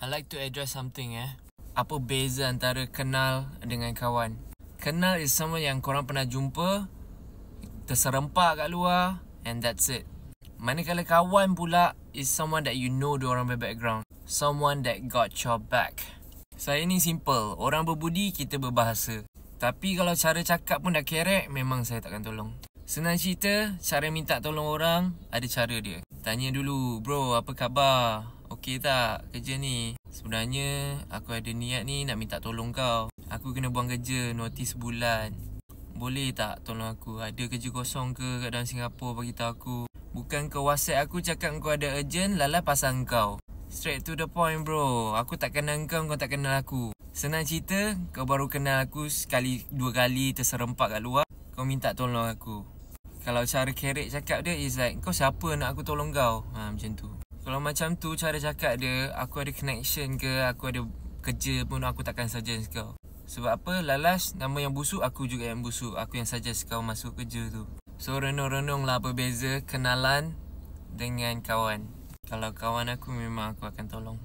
I like to address something Apa beza antara kenal dengan kawan? Kenal is someone yang korang pernah jumpa, terserempak kat luar, and that's it. Manakala kawan pula is someone that you know diorang background, someone that got your back. Saya ni simple, orang berbudi kita berbahasa. Tapi kalau cara cakap pun dah kerek, memang saya takkan tolong. Senang cerita, cara minta tolong orang ada cara dia. Tanya dulu, bro apa khabar? Okey tak kerja ni? Sebenarnya aku ada niat ni nak minta tolong kau. Aku kena buang kerja, notis bulan. Boleh tak tolong aku? Ada kerja kosong ke kat dalam Singapura, bagi tahu aku. Bukan kau WhatsApp aku cakap kau ada urgent, lala pasal kau. Straight to the point bro. Aku tak kenal kau, kau tak kenal aku. Senang cerita, kau baru kenal aku sekali, dua kali terserempak kat luar, kau minta tolong aku. Kalau cara kerek cakap dia is like, kau siapa nak aku tolong kau? Macam tu. Kalau macam tu cara cakap dia, aku ada connection ke, aku ada kerja pun aku takkan suggest kau. Sebab apa? Lalas nama yang busuk, aku juga yang busuk. Aku yang suggest kau masuk kerja tu. So renung-renung lah apa beza kenalan dengan kawan. Kalau kawan aku memang aku akan tolong.